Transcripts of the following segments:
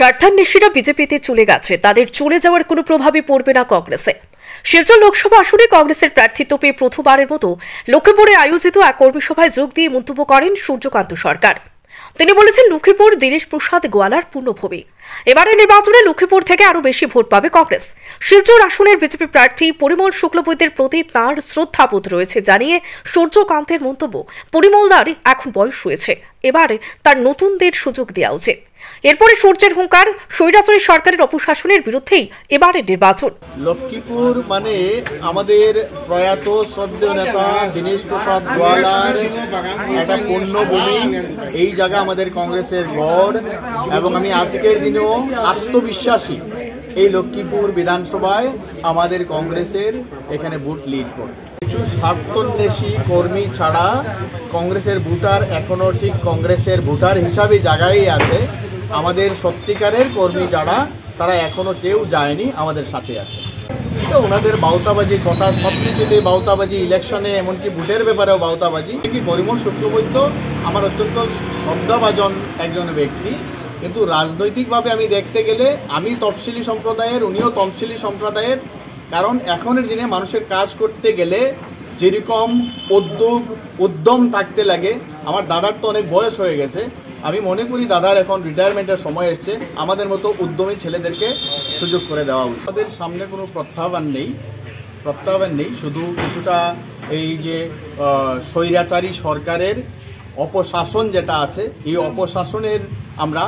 স্বার্থান্বেষীরা বিজেপিতে চলে গেছে, তাদের চলে যাওয়ার কোনো প্রভাবই পড়বে না কংগ্রেসে। শিলচর লোকসভা আসনে কংগ্রেসের প্রার্থিত্ব পেয়ে প্রথমবারের মতো লক্ষ্মীপুরে আয়োজিত এক কর্মী সভায় যোগ দিয়ে মন্তব্য করেন সূর্যকান্ত সরকার। তিনি বলেছেন, লক্ষ্মীপুর দীনেশ প্রসাদ গোয়ালার পূর্ণভূমি। এবারের নির্বাচনে লক্ষ্মীপুর থেকে আরও বেশি ভোট পাবে কংগ্রেস। শিলচর আসনের বিজেপি প্রার্থী পরিমল শুক্লবৈদ্যের প্রতি তাঁর শ্রদ্ধাবোধ রয়েছে জানিয়ে সূর্যকান্তের মন্তব্য, পরিমলদার এখন বয়স হয়েছে, এবারে তার নতুনদের সুযোগ দেওয়া উচিত। এরপরে সূর্যের হুঙ্কার, স্বৈরাচারী সরকারের অপশাসনের বিরুদ্ধেই এবারের নির্বাচন। লক্ষ্মীপুর মানে আমাদের প্রয়াত শ্রদ্ধেয় নেতা দীনেশ প্রসাদ গোয়ালার একটা পূর্ণভূমি। এই জায়গা আমাদের কংগ্রেসের গড়, এবং আমি আজকের দিনেও আত্মবিশ্বাসী এই লক্ষ্মীপুর বিধানসভায় আমাদের কংগ্রেসের এখানে ভোট লিড করবে। কিছু স্বার্থান্বেষী কর্মী ছাড়া কংগ্রেসের ভোটার এখনো ঠিক কংগ্রেসের ভোটার হিসাবে জায়গায় আছে। আমাদের সত্যিকারের কর্মী যারা, তারা এখনো কেউ যায়নি, আমাদের সাথে আছে। তো ওনাদের বাউতাবাজি কথা, সব কিছুতেই বাউতাবাজি, ইলেকশনে এমনকি ভোটের ব্যাপারেও বাউতাবাজি। কি পরিমল শুক্লবৈদ্য আমার অত্যন্ত শ্রদ্ধাভাজন একজন ব্যক্তি, কিন্তু রাজনৈতিকভাবে আমি দেখতে গেলে আমি তফসিলি সম্প্রদায়ের, উনিও তফসিলি সম্প্রদায়ের। কারণ এখনের দিনে মানুষের কাজ করতে গেলে যেরকম উদ্যম থাকতে লাগে, আমার দাদার তো অনেক বয়স হয়ে গেছে, আমি মনে করি দাদার এখন রিটায়ারমেন্টের সময় এসছে, আমাদের মতো উদ্যমী ছেলেদেরকে সুযোগ করে দেওয়া উচিত। আমাদের সামনে কোনো প্রত্যাহ্বান নেই, শুধু কিছুটা এই যে স্বৈরাচারী সরকারের অপশাসন যেটা আছে, এই অপশাসনের আমরা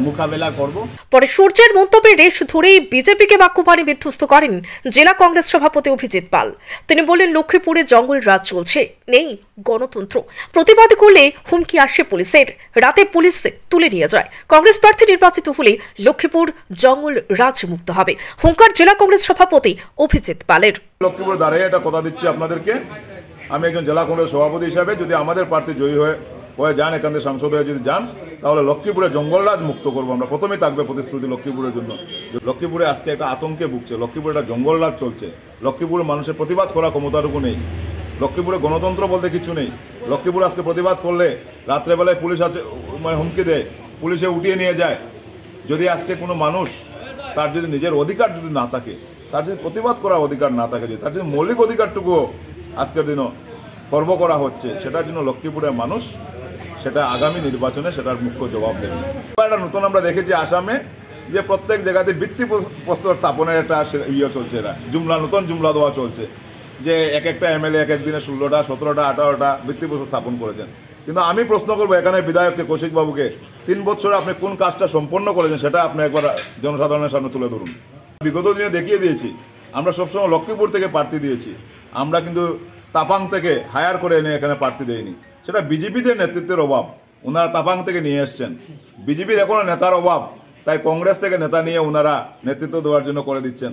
মোকাবেলা করব। পরে সূর্যের মন্তব্যের রেশ ধরেই বিজেপিকে বাক্যবাণী বিধ্বস্ত করেন জেলা কংগ্রেস সভাপতি অভিজিৎ পাল। তিনি বলেন, লক্ষ্মীপুরে জঙ্গল রাজ চলছে, নেই গণতন্ত্র। প্রতিবাদ করলে হুমকি আসে পুলিশের, রাতে পুলিশ তুলে নিয়ে যায়। কংগ্রেস প্রার্থী নির্বাচিত হলে লক্ষ্মীপুর জঙ্গল রাজ মুক্ত হবে, হুঙ্কার জেলা কংগ্রেস সভাপতি অভিজিৎ পালের। লক্ষ্মীপুরে দাঁড়িয়ে এটা কথা দিচ্ছি আপনাদেরকে, আমি একজন জেলা কংগ্রেস সভাপতি হিসাবে যদি আমাদের প্রার্থী জয়ী হয়ে যান, এখান থেকে সাংসদ হয়ে যদি যান, তাহলে লক্ষ্মীপুরে জঙ্গলরাজ মুক্ত করবো আমরা। প্রথমেই থাকবে প্রতিশ্রুতি লক্ষ্মীপুরের জন্য। লক্ষ্মীপুরে আজকে একটা আতঙ্কে ভুগছে, লক্ষ্মীপুরে একটা জঙ্গলরাজ চলছে, লক্ষ্মীপুরে মানুষের প্রতিবাদ করার ক্ষমতাটুকু নেই, লক্ষ্মীপুরে গণতন্ত্র বলতে কিছু নেই। লক্ষ্মীপুরে আজকে প্রতিবাদ করলে রাত্রেবেলায় পুলিশ আছে, মানে হুমকি দেয়, পুলিশে উঠিয়ে নিয়ে যায়। যদি আজকে কোনো মানুষ, তার যদি নিজের অধিকার যদি না থাকে, তার যদি প্রতিবাদ করার অধিকার না থাকে, যদি তার যদি মৌলিক অধিকারটুকু আজকের দিনও খর্ব করা হচ্ছে, সেটার জন্য লক্ষ্মীপুরের মানুষ সেটা আগামী নির্বাচনে সেটার মুখ্য জবাব দেবে। একটা নতুন আমরা দেখেছি আসামে যে প্রত্যেক জায়গাতে ভিত্তিপ্রস্তর স্থাপনের একটা ইয়ে চলছে, এরা নতুন জুমলা দেওয়া চলছে, যে এক একটা এমএলএ এক একদিনে 16টা 17টা 18টা ভিত্তিপ্রস্তর স্থাপন করেছেন। কিন্তু আমি প্রশ্ন করবো এখানে বিধায়ককে, কৌশিকবাবুকে, 3 বছরে আপনি কোন কাজটা সম্পন্ন করেছেন সেটা আপনি একবার জনসাধারণের সামনে তুলে ধরুন। বিগত দিনে দেখিয়ে দিয়েছি, আমরা সবসময় লক্ষ্মীপুর থেকে প্রার্থী দিয়েছি, আমরা কিন্তু তাপাং থেকে হায়ার করে এনে এখানে প্রার্থী দেয়নি। সেটা বিজেপিদের নেতৃত্বের অভাব, ওনারা তাপাং থেকে নিয়ে এসছেন। বিজেপির এখনো নেতার অভাব, তাই কংগ্রেস থেকে নেতা নিয়ে ওনারা নেতৃত্ব দেওয়ার জন্য করে দিচ্ছেন।